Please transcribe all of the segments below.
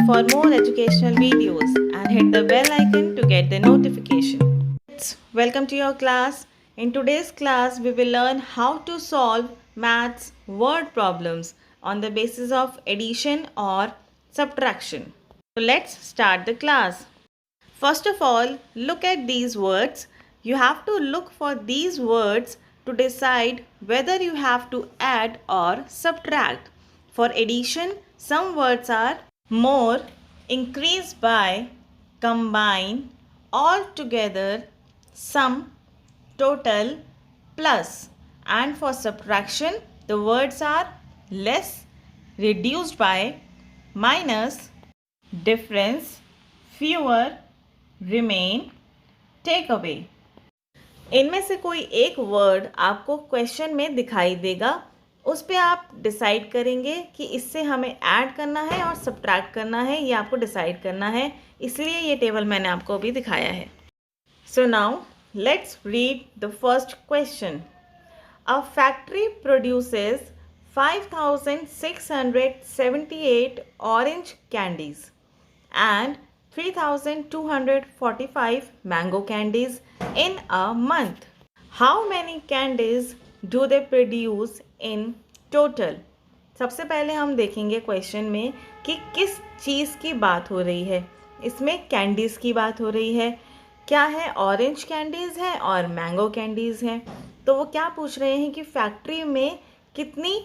for more educational videos and hit the bell icon to get the notification. Welcome to your class. In today's class, we will learn how to solve maths word problems on the basis of addition or subtraction. So let's start the class. First of all, look at these words. You have to look for these words to decide whether you have to add or subtract. For addition, some words are more, increase by, combine, all together, sum, total, plus. And for subtraction, the words are less, reduced by, minus, difference, fewer, remain, take away. इनमें से कोई एक word आपको question में दिखाई देगा, उस पे आप डिसाइड करेंगे कि इससे हमें ऐड करना है और सब्ट्रैक्ट करना है, ये आपको डिसाइड करना है, इसलिए ये टेबल मैंने आपको अभी दिखाया है। So now let's read the first question. A factory produces 5678 orange candies and 3245 mango candies in a month. How many candies do they produce in total? सबसे पहले हम देखेंगे क्वेश्चन में कि किस चीज़ की बात हो रही है। इसमें कैंडीज़ की बात हो रही है। क्या है? ऑरेंज कैंडीज़ है और मैंगो कैंडीज़ हैं। तो वो क्या पूछ रहे हैं कि फैक्ट्री में कितनी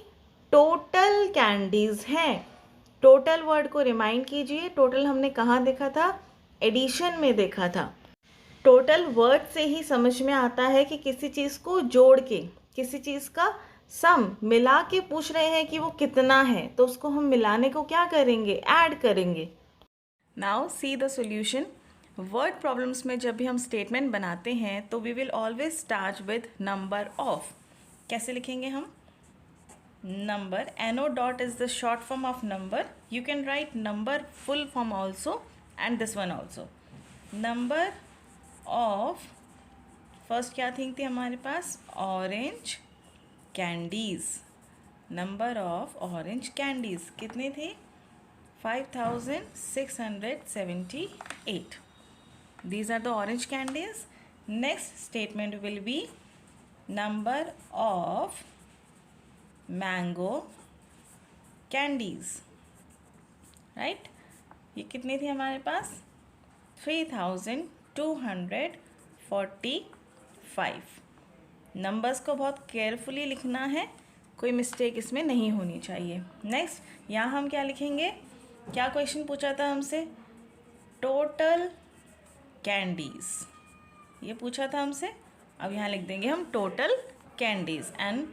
टोटल कैंडीज़ हैं। टोटल वर्ड को रिमाइंड कीजिए। टोटल हमने कहाँ देखा था? एडिशन में देखा था। टोटल वर्ड से ही समझ में आता है कि किसी चीज़ को जोड़ के, किसी चीज़ का सम मिला के पूछ रहे हैं कि वो कितना है, तो उसको हम मिलाने को क्या करेंगे? ऐड करेंगे। Now see the solution. Word problems में जब भी हम स्टेटमेंट बनाते हैं तो we will always start with number of. कैसे लिखेंगे हम? Number, NO dot is the short form of number. You can write number full form also and this one also. Number of, first क्या thing थी हमारे पास? Orange candies. Number of orange candies कितनी थी? 5678. These are the orange candies. Next statement will be number of mango candies, right. ये कितनी थी हमारे पास? 3245। Numbers को बहुत केयरफुली लिखना है, कोई मिस्टेक इसमें नहीं होनी चाहिए। नेक्स्ट, यहाँ हम क्या लिखेंगे? क्या क्वेश्चन पूछा था हमसे? टोटल कैंडीज़, ये पूछा था हमसे। अब यहाँ लिख देंगे हम total candies and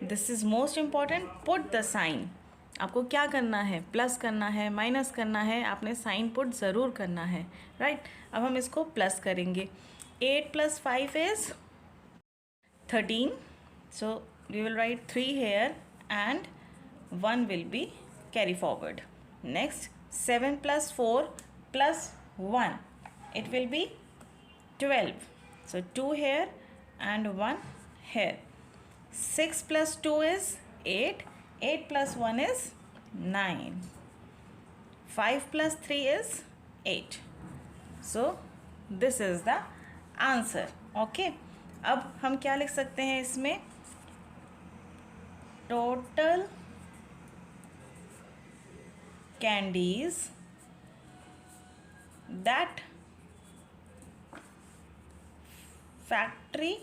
this is most important, put the sign. आपको क्या करना है? प्लस करना है, माइनस करना है, आपने साइन पुट ज़रूर करना है, राइट। अब हम इसको प्लस करेंगे। 8 + 5 is 13, so we will write 3 here and 1 will be carry forward. Next, 7 + 4 + 1, it will be 12, so 2 here and 1 here. 6 + 2 is 8. 8 + 1 is 9. 5 + 3 is 8. So this is the answer. Okay. अब हम क्या लिख सकते हैं इसमें? Total candies that factory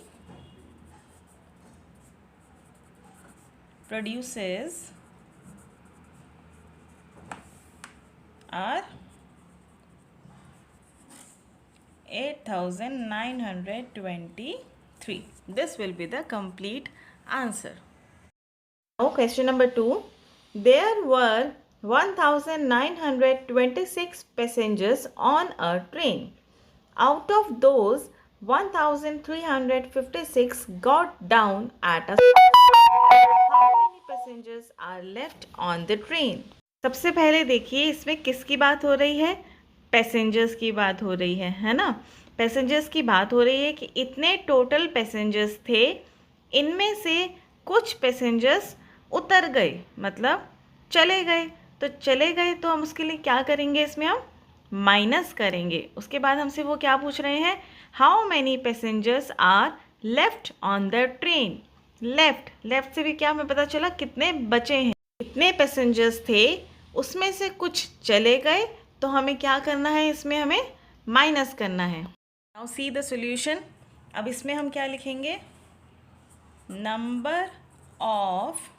produces are 8923. This will be the complete answer. Now question number 2. There were 1926 passengers on a train. Out of those, 1356 got down at a passengers are left on the train. सबसे पहले देखिए इसमें किसकी बात हो रही है? Passengers की बात हो रही है ना। पैसेंजर्स की बात हो रही है कि इतने टोटल पैसेंजर्स थे, इनमें से कुछ पैसेंजर्स उतर गए, मतलब चले गए। तो चले गए तो हम उसके लिए क्या करेंगे, इसमें हम माइनस करेंगे। उसके बाद हमसे वो क्या पूछ रहे हैं, how many passengers are left on the train. Left से भी क्या हमें पता चला, कितने बचे हैं, कितने पैसेंजर्स थे, उसमें से कुछ चले गए, तो हमें क्या करना है, इसमें हमें माइनस करना है। Now see the solution. अब इसमें हम क्या लिखेंगे, नंबर ऑफ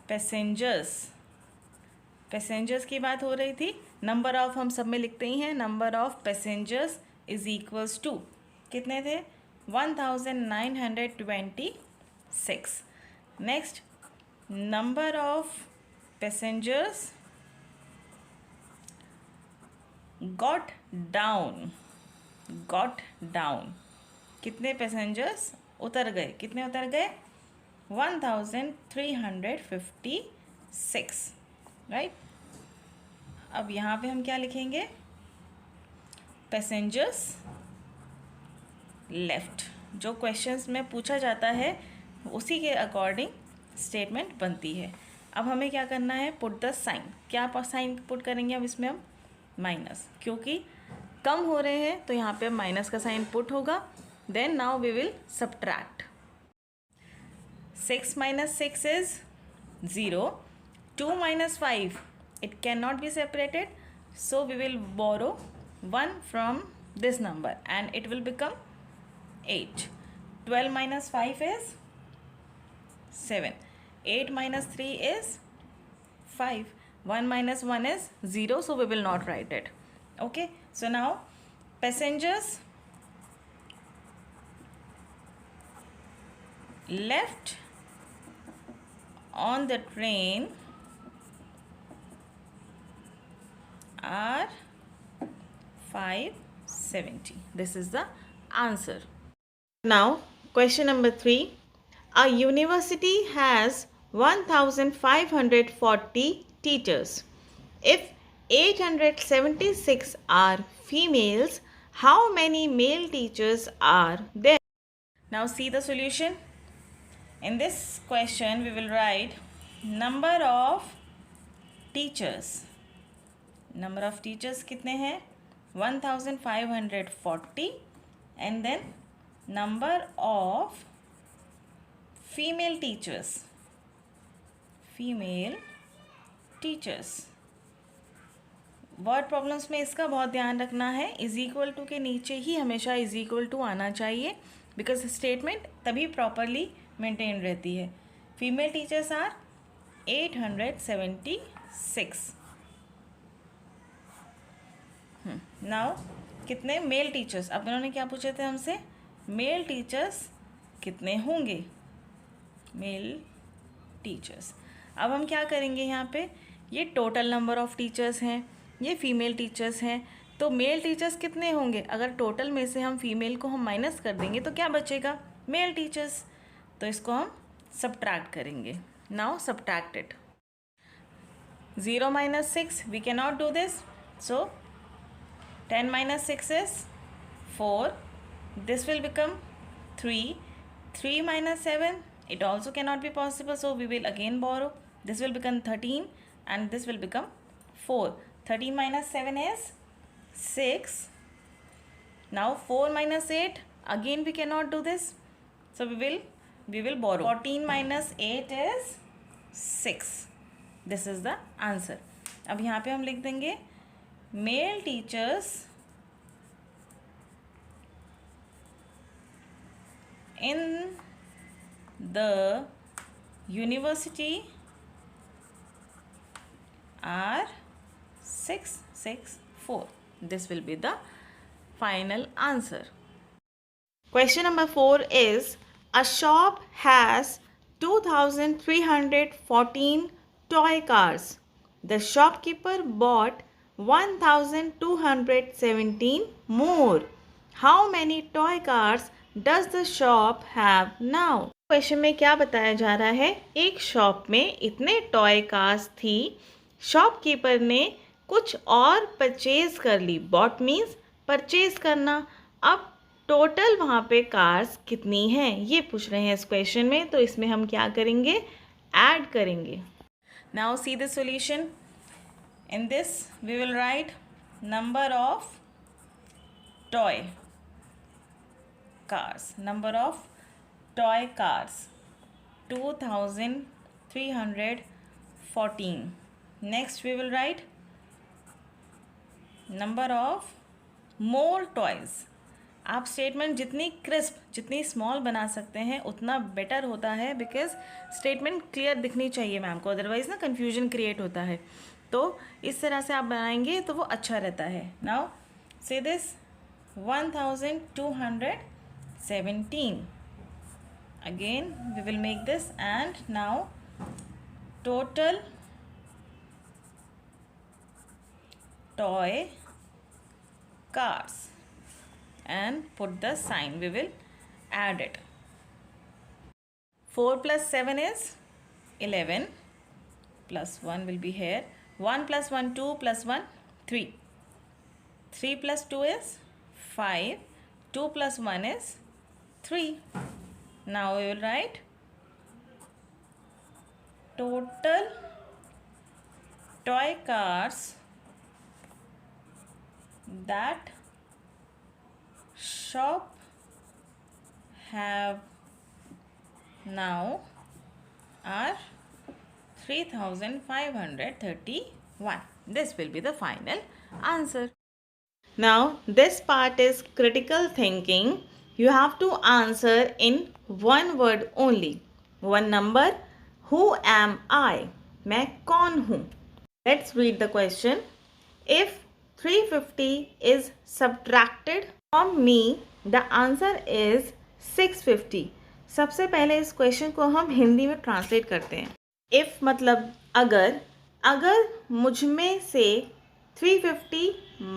पैसेंजर्स की बात हो रही थी। नंबर ऑफ हम सब में लिखते ही हैं, number of passengers is equals to, कितने थे, 1926। Next, number of passengers got down, कितने पैसेंजर्स उतर गए, कितने उतर गए, 1356, राइट। अब यहाँ पे हम क्या लिखेंगे, पैसेंजर्स लेफ्ट, जो क्वेश्चंस में पूछा जाता है उसी के अकॉर्डिंग स्टेटमेंट बनती है। अब हमें क्या करना है, पुट द साइन। क्या साइन पुट करेंगे हम इसमें, हम माइनस, क्योंकि कम हो रहे हैं तो यहाँ पे माइनस का साइन पुट होगा। Then now we will subtract. 6 minus 6 is 0. 2 minus 5, it cannot be separated, so we will borrow 1 from this number and it will become 8. 12 minus 5 is 7. 8 minus 3 is 5. 1 minus 1 is 0, so we will not write it. Okay, so now passengers left on the train are 570. This is the answer. Now question number 3. A university has 1540 teachers. If 876 are females, how many male teachers are there? Now see the solution. In this question we will write number of teachers. Number of teachers कितने हैं, 1540, and then number of female teachers. Word problems में इसका बहुत ध्यान रखना है, is equal to के नीचे ही हमेशा इज इक्वल टू आना चाहिए, बिकॉज स्टेटमेंट तभी प्रॉपरली मेंटेन रहती है। Female teachers are 876। नाउ कितने मेल टीचर्स, अब इन्होंने क्या पूछे थे हमसे, मेल टीचर्स कितने होंगे, मेल टीचर्स। अब हम क्या करेंगे, यहाँ पे ये टोटल नंबर ऑफ टीचर्स हैं, ये फीमेल टीचर्स हैं, तो मेल टीचर्स कितने होंगे, अगर टोटल में से हम फीमेल को हम माइनस कर देंगे तो क्या बचेगा, मेल टीचर्स, तो इसको हम सब्ट्रैक्ट करेंगे। Now subtract it. 0 minus 6, we cannot do this, so 10 minus 6 is 4, this will become 3. 3 minus 7, it also cannot be possible, so we will again borrow, this will become 13 and this will become 4. 13 minus 7 is 6. Now 4 minus 8, again we cannot do this, so we will borrow. 14 minus 8 is 6. This is the answer. अब यहाँ पे हम लिख देंगे male teachers in the university are 664. This will be the final answer. Question number 4 is, a shop has 2314 toy cars. The shopkeeper bought 1217 more. How many toy cars does the shop have now? Question में क्या बताया जा रहा है, एक shop में इतने toy cars थी, शॉपकीपर ने कुछ और परचेज कर ली, बॉट मीन्स परचेज करना। अब टोटल वहाँ पे कार्स कितनी हैं ये पूछ रहे हैं इस क्वेश्चन में, तो इसमें हम क्या करेंगे, ऐड करेंगे। Now see the solution. In this we will write number of toy cars. Number of toy cars 2314. Next we will write number of more toys. आप स्टेटमेंट जितनी क्रिस्प, जितनी स्मॉल बना सकते हैं उतना बेटर होता है, बिकॉज स्टेटमेंट क्लियर दिखनी चाहिए मैम को, अदरवाइज ना कन्फ्यूजन क्रिएट होता है. तो इस तरह से आप बनाएंगे तो वो अच्छा रहता है. नाउ से this 1217. Again we will make this, and now total toy cars, and put the sign. We will add it. 4 plus 7 is 11, plus 1 will be here. 1 plus 1 2, plus 1 3. 3 plus 2 is 5. 2 plus 1 is 3. Now we will write total toy cars that shop have now are 3531. This will be the final answer. Now this part is critical thinking. You have to answer in one word only. One number. Who am I? मैं कौन हूँ? Let's read the question. If 350 is subtracted from me, the answer is 650. सबसे पहले इस question को हम हिंदी में translate करते हैं. If मतलब अगर मुझ में से 350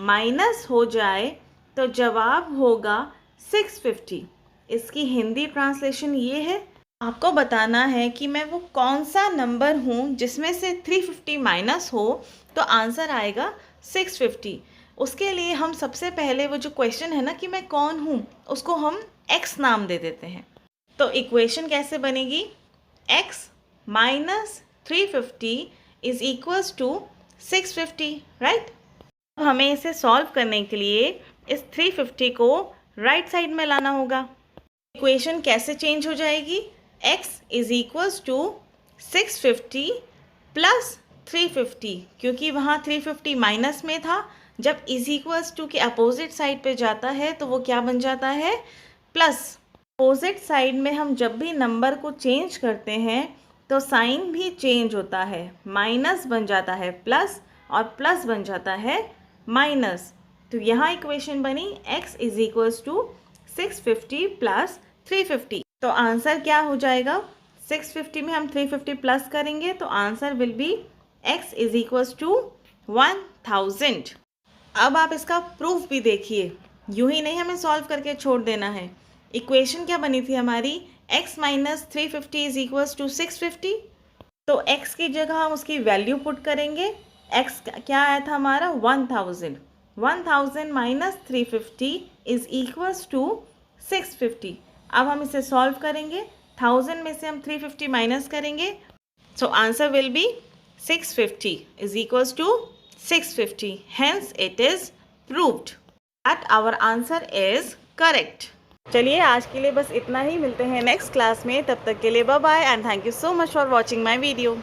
माइनस हो जाए तो जवाब होगा 650. इसकी हिंदी ट्रांसलेशन ये है, आपको बताना है कि मैं वो कौन सा नंबर हूँ जिसमें से 350 माइनस हो तो आंसर आएगा 650. उसके लिए हम सबसे पहले वो जो क्वेश्चन है ना कि मैं कौन हूँ, उसको हम x नाम दे देते हैं. तो इक्वेशन कैसे बनेगी? x minus 350 is equals to 650, right. अब हमें इसे सॉल्व करने के लिए इस 350 को राइट साइड में लाना होगा. इक्वेशन कैसे चेंज हो जाएगी? x is equals to 650 plus 350, क्योंकि वहाँ 350 माइनस में था. जब इज इक्वल्स टू के अपोजिट साइड पे जाता है तो वो क्या बन जाता है? प्लस. अपोजिट साइड में हम जब भी नंबर को चेंज करते हैं तो साइन भी चेंज होता है. माइनस बन जाता है प्लस और प्लस बन जाता है माइनस. तो यहाँ इक्वेशन बनी x is equals to 650 plus 350. तो आंसर क्या हो जाएगा? 650 में हम 350 प्लस करेंगे तो answer will be x is equals to 1000. अब आप इसका प्रूफ भी देखिए, यूं ही नहीं हमें सॉल्व करके छोड़ देना है. इक्वेशन क्या बनी थी हमारी? x minus 350 is equals to 650. तो x की जगह हम उसकी वैल्यू पुट करेंगे. x क्या आया था हमारा? 1000. 1000 माइनस 350 इज इक्वल्स टू 650. अब हम इसे सॉल्व करेंगे. 1000 में से हम 350 माइनस करेंगे, so answer will be 650 is equals to 650. Hence it is proved that our answer is correct. चलिए आज के लिए बस इतना ही. मिलते हैं नेक्स्ट क्लास में. तब तक के लिए bye bye and thank you so much for watching my video.